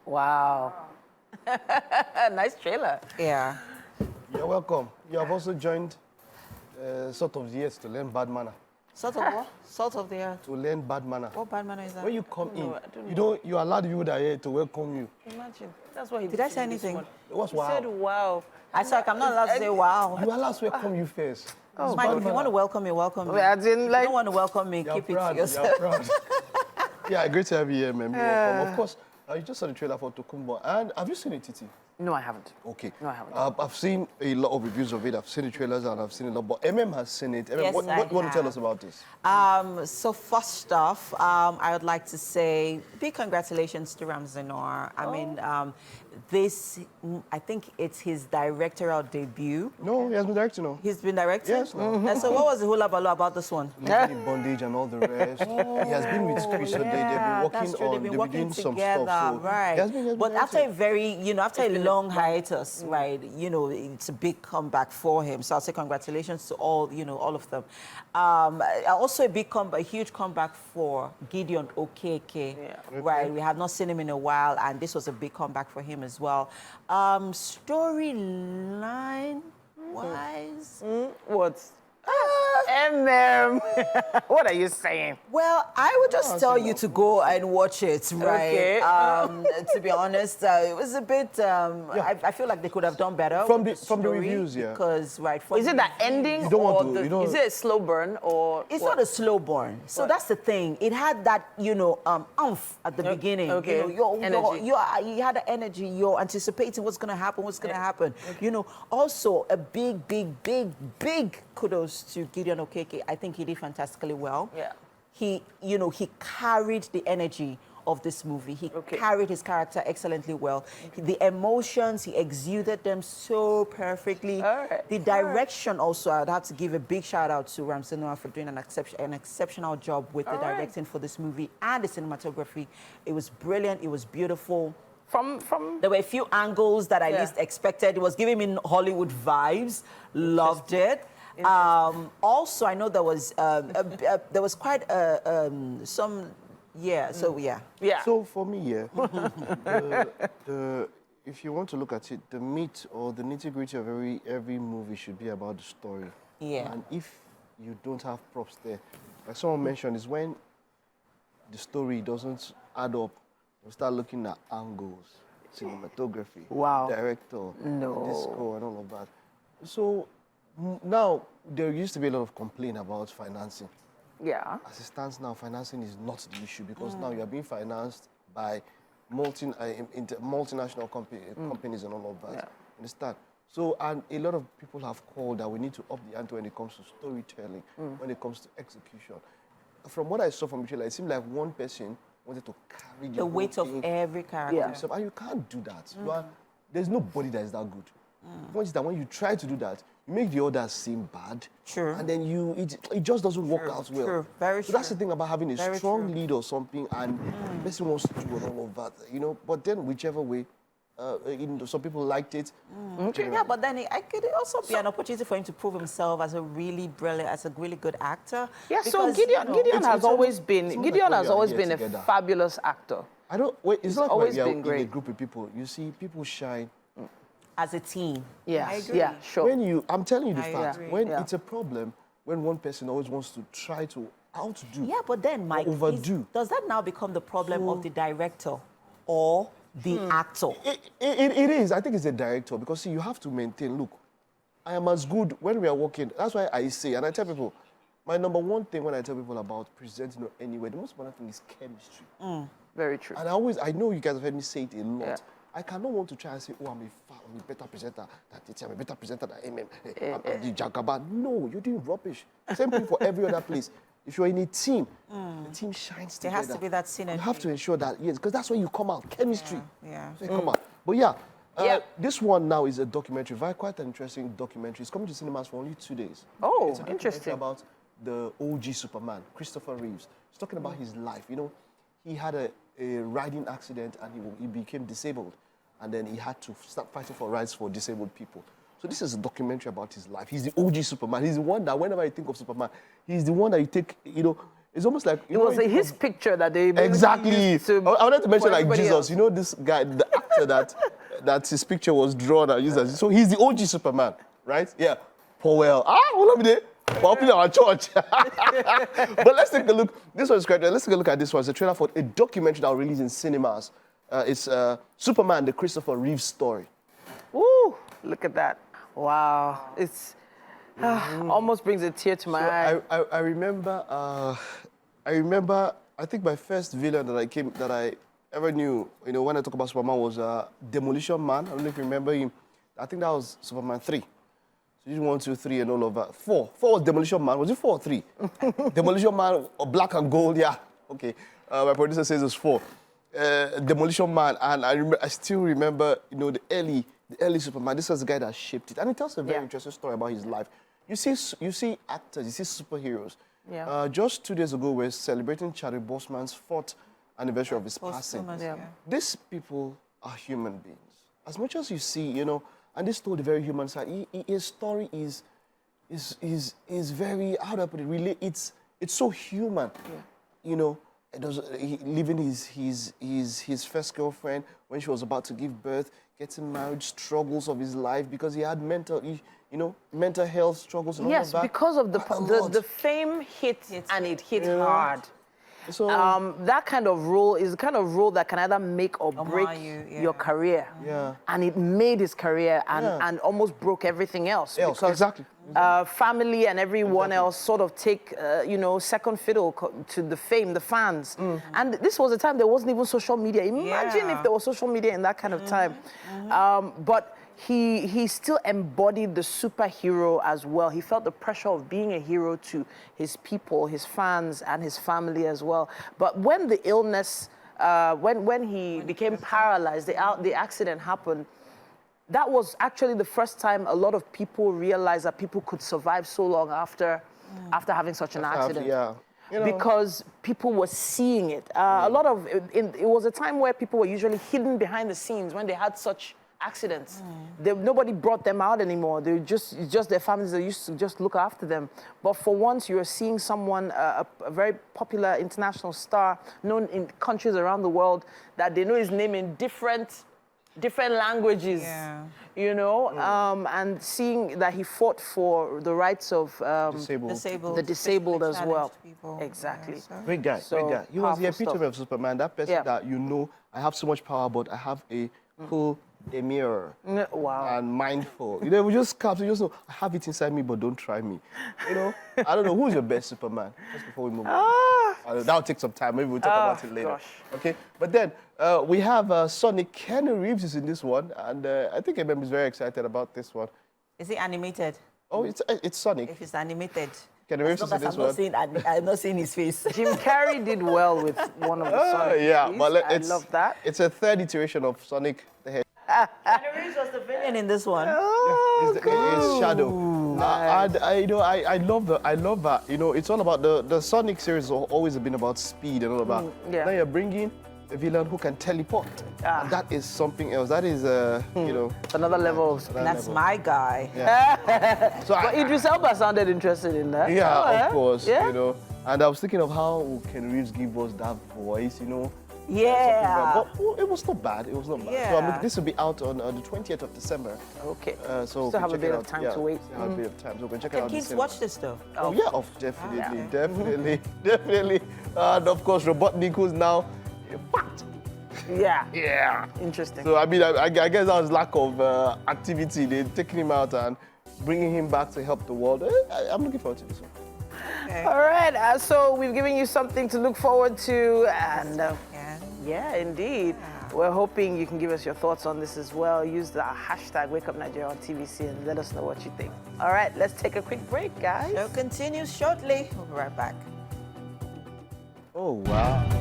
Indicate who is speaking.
Speaker 1: Wow. Nice trailer.
Speaker 2: Yeah.
Speaker 3: You're welcome. You have also joined Sort of the Years to learn bad manner.
Speaker 2: Salt of what? Salt of the earth.
Speaker 3: To learn bad manner.
Speaker 2: What bad manner is that?
Speaker 3: When you come in,
Speaker 1: I don't
Speaker 3: you allow the people that are here to welcome you.
Speaker 1: Imagine. That's what he
Speaker 2: Did I
Speaker 1: did
Speaker 2: say
Speaker 1: to this
Speaker 2: anything?
Speaker 1: one.
Speaker 3: What's
Speaker 1: He
Speaker 3: wow?
Speaker 1: said wow.
Speaker 2: I said I'm not allowed to say wow.
Speaker 3: You allow us to welcome you first.
Speaker 2: It's fine. If you want to welcome me, welcome me.
Speaker 1: As in,
Speaker 2: If you
Speaker 1: like,
Speaker 2: don't want to welcome me,
Speaker 3: You're
Speaker 2: keep it
Speaker 3: proud.
Speaker 2: to yourself.
Speaker 3: You're proud. Yeah, great to have you here, man. You're welcome. Of course, you just saw the trailer for Tokunbo. And have you seen it, Titi?
Speaker 1: no, I haven't.
Speaker 3: Okay.
Speaker 1: No, I haven't.
Speaker 3: I've seen a lot of reviews of it. I've seen the trailers and I've seen a lot. But has seen it.
Speaker 2: Yes,
Speaker 3: what
Speaker 2: I
Speaker 3: do you want to tell
Speaker 2: have.
Speaker 3: us about this?
Speaker 2: So first off, I would like to say big congratulations to Ramsey Nouah. I mean, I think it's his directorial debut.
Speaker 3: No, he has been directing now.
Speaker 2: He's been directing?
Speaker 3: Yes, no.
Speaker 2: And so what was the hula baloo about this one?
Speaker 3: Living bondage and all the rest. He has been with Chris Odeh.
Speaker 2: Yeah,
Speaker 3: They've
Speaker 2: that's
Speaker 3: been
Speaker 2: true.
Speaker 3: working
Speaker 2: They've been
Speaker 3: on,
Speaker 2: working
Speaker 3: doing some
Speaker 2: together,
Speaker 3: stuff. So
Speaker 2: right?
Speaker 3: he has been
Speaker 2: But after a
Speaker 3: directing.
Speaker 2: very, after a long hiatus, right? It's a big comeback for him. So I'll say congratulations to all, all of them. Also a huge comeback for Gideon Okeke, right? We have not seen him in a while, and this was a big comeback for him as well. Storyline wise.
Speaker 1: What? What are you saying?
Speaker 2: Well, I would just tell you to go and watch it, right?
Speaker 1: Okay.
Speaker 2: To be honest, it was a bit. I feel like they could have done better
Speaker 3: From
Speaker 2: with
Speaker 3: the- from the
Speaker 2: story
Speaker 3: reviews, yeah.
Speaker 2: Because
Speaker 1: Is it that ending,
Speaker 3: You don't want
Speaker 1: or
Speaker 3: to- you don't-
Speaker 1: is it a slow burn, or
Speaker 2: It's
Speaker 1: what?
Speaker 2: not a slow burn. So that's the thing. It had that, oomph at the beginning.
Speaker 1: okay. Energy.
Speaker 2: You had the energy. You're anticipating what's going to happen, happen. Also a big kudos to Gideon Okeke. I think he did fantastically well.
Speaker 1: Yeah.
Speaker 2: He carried the energy of this movie. He carried his character excellently well. The emotions, he exuded them so perfectly.
Speaker 1: All right.
Speaker 2: The direction also, I'd have to give a big shout out to Ramsey Nouah for doing an exceptional job with the directing for this movie and the cinematography. It was brilliant. It was beautiful.
Speaker 1: From
Speaker 2: There were a few angles that I least expected. It was giving me Hollywood vibes. Loved it. Also, I know there was quite some. Yeah. So yeah.
Speaker 3: So for me, if you want to look at it, the meat or the nitty-gritty of every movie should be about the story.
Speaker 2: Yeah.
Speaker 3: And if you don't have props there, like someone mentioned, is when the story doesn't add up, you start looking at angles, cinematography, director, disco, and all of that. So now there used to be a lot of complaint about financing.
Speaker 1: yeah.
Speaker 3: As it stands now, financing is not the issue because now you are being financed by multinational companies and all of that.
Speaker 1: Yeah.
Speaker 3: Understand? So, and a lot of people have called that we need to up the ante when it comes to storytelling, when it comes to execution. From what I saw from the trailer, it seemed like one person wanted to carry
Speaker 2: The weight of every character.
Speaker 3: himself, and you can't do that. There's nobody that is that good. The point is that when you try to do that, you make the others seem bad.
Speaker 2: True.
Speaker 3: And then it just doesn't work out well.
Speaker 2: True. Very
Speaker 3: So that's
Speaker 2: true.
Speaker 3: the thing about having a
Speaker 2: Very
Speaker 3: strong
Speaker 2: true.
Speaker 3: lead or something, and the person wants to do all of that, But then whichever way, some people liked it.
Speaker 2: Yeah, but then it could also be an opportunity for him to prove himself as a really good actor.
Speaker 1: Yeah, so
Speaker 2: Because,
Speaker 1: Gideon has always
Speaker 3: it's
Speaker 1: been
Speaker 3: almost like we are
Speaker 1: a
Speaker 3: together.
Speaker 1: fabulous actor.
Speaker 3: It's not like
Speaker 1: always
Speaker 3: we are
Speaker 1: been
Speaker 3: in a
Speaker 1: great.
Speaker 3: group of people. You see, people shine.
Speaker 2: as a team.
Speaker 1: Yeah,
Speaker 2: I agree.
Speaker 1: yeah, sure.
Speaker 3: I'm telling you the
Speaker 2: I
Speaker 3: fact,
Speaker 2: agree.
Speaker 3: when
Speaker 1: Yeah.
Speaker 3: it's a problem, when one person always wants to try to outdo.
Speaker 2: Yeah, but then, Mike,
Speaker 3: overdo.
Speaker 2: does that now become the problem of the director or the actor?
Speaker 3: It is. I think it's the director because, see, you have to maintain. Look, I am as good when we are working. That's why I say, and I tell people, my number one thing when I tell people about presenting anywhere, the most important thing is chemistry.
Speaker 1: Very true.
Speaker 3: And I know you guys have heard me say it a lot.
Speaker 1: Yeah.
Speaker 3: I cannot want to try and say, oh, I'm a better presenter than Titi, I'm a better presenter than I'm the Jagaba. No, you're doing rubbish. Same thing for every other place. If you're in a team, the team shines
Speaker 2: There
Speaker 3: together.
Speaker 2: has to be that synergy.
Speaker 3: You have to ensure that, yes, because that's when you come out, chemistry.
Speaker 2: Yeah.
Speaker 3: So you come out. But yeah, this one now is a documentary, quite an interesting documentary. It's coming to cinemas for only 2 days.
Speaker 1: Oh,
Speaker 3: It's a documentary
Speaker 1: interesting.
Speaker 3: about the OG Superman, Christopher Reeves. It's talking about his life. He had a riding accident and he became disabled. And then he had to start fighting for rights for disabled people. So this is a documentary about his life. He's the OG Superman. He's the one that whenever you think of Superman, he's the one that you take, It's almost like
Speaker 1: It was his picture that they
Speaker 3: exactly.
Speaker 1: used to,
Speaker 3: I wanted to mention like
Speaker 1: everybody
Speaker 3: Jesus.
Speaker 1: else.
Speaker 3: You know this guy, the actor that his picture was drawn and used as. So he's the OG Superman, right? Yeah. Powell. Hold on a minute. We're opening our church. But let's take a look. This one is great. Let's take a look at this one. It's a trailer for a documentary that will release in cinemas. It's Superman, the Christopher Reeve story.
Speaker 1: Woo! Look at that. Wow. It's almost brings a tear to my eye.
Speaker 3: I remember. I think my first villain that I ever knew. You know, when I talk about Superman was Demolition Man. I don't know if you remember him. I think that was Superman 3. So you did 1, 2, 3, and all of that. 4 was Demolition Man. Was it 4 or 3? Demolition Man, or Black and Gold. Yeah. Okay. My producer says it's 4. Demolition Man, and I still remember, you know, the early Superman. This was the guy that shaped it, and it tells a very interesting story about his life. You see actors, you see superheroes.
Speaker 1: Yeah.
Speaker 3: Just 2 days ago, we're celebrating Chadwick Boseman's 4th anniversary of his passing.
Speaker 2: Yeah.
Speaker 3: These people are human beings. As much as you see, you know, and this told a very human side. His story is very, how do I put it? It's so human. Yeah. You know. Leaving his first girlfriend when she was about to give birth, getting married, struggles of his life because he had mental health struggles and all of that.
Speaker 1: Yes, because of the fame hit and it hit hard.
Speaker 3: So
Speaker 1: that kind of role is the kind of role that can either make or break your career.
Speaker 3: Yeah.
Speaker 1: And it made his career and almost broke everything else. Because,
Speaker 3: exactly.
Speaker 1: Family and everyone else sort of take, second fiddle to the fame, the fans. And this was a time there wasn't even social media. Imagine if there was social media in that kind of time. But he still embodied the superhero as well. He felt the pressure of being a hero to his people, his fans, and his family as well. But when the illness, when he became paralyzed, the accident happened, that was actually the first time a lot of people realized that people could survive so long after having such an accident.
Speaker 3: Yeah. You know.
Speaker 1: Because people were seeing it. It was a time where people were usually hidden behind the scenes when they had such accidents. Nobody brought them out anymore. They just their families that used to just look after them. But for once, you're seeing someone, a very popular international star, known in countries around the world, that they know his name in different languages. Yeah. You know, and seeing that he fought for the rights of the disabled as well. People. Exactly.
Speaker 3: Yeah, so. Great guy. He was the epitome of Superman. That person that you know, I have so much power, but I have a cool mirror.
Speaker 1: Wow.
Speaker 3: And mindful. You know, we just come, you just know, I have it inside me, but don't try me. You know, I don't know, who's your best Superman? Just before we move on. That'll take some time. Maybe we'll talk about it later. Gosh. Okay, but then we have Sonic. Keanu Reeves is in this one, and I think Emem is very excited about this one.
Speaker 2: Is it animated?
Speaker 3: Oh, it's Sonic.
Speaker 2: If it's animated.
Speaker 3: Keanu Reeves is in this one.
Speaker 2: I'm not seeing his face.
Speaker 1: Jim Carrey did well with one of the Sonic movies.
Speaker 3: But
Speaker 1: I love that.
Speaker 3: It's a third iteration of Sonic the Hedgehog.
Speaker 2: Keanu Reeves was the villain in this one.
Speaker 3: It's Shadow. Nice. I love that. You know, it's all about the Sonic series has always been about speed and all of that. Now you're bringing a villain who can teleport. And that is something else. That is, you know,
Speaker 1: another level.
Speaker 2: That's my guy.
Speaker 3: Yeah.
Speaker 1: But Idris Elba sounded interested in that.
Speaker 3: Yeah, of course. Yeah. You know, and I was thinking of how can Reeves give us that voice, you know.
Speaker 2: Yeah.
Speaker 3: But it was not bad. It was not bad.
Speaker 2: Yeah.
Speaker 3: So this will be out on the 20th of December.
Speaker 1: Okay.
Speaker 3: So
Speaker 1: still have a bit of time to wait.
Speaker 3: Still have a bit of time. So we can check it out.
Speaker 2: Can kids watch this stuff?
Speaker 3: Oh yeah, definitely. And of course, Robotnik, who's now fat.
Speaker 1: Yeah. Interesting.
Speaker 3: So I mean, I guess that was lack of activity. They're taking him out and bringing him back to help the world. I'm looking forward to this one.
Speaker 1: Okay. All right, so we've given you something to look forward to, and yeah, indeed. Yeah. We're hoping you can give us your thoughts on this as well. Use the hashtag #WakeUpNigeria on TVC and let us know what you think. All right, let's take a quick break, guys.
Speaker 2: Show continues shortly. We'll be right back.
Speaker 3: Oh, wow.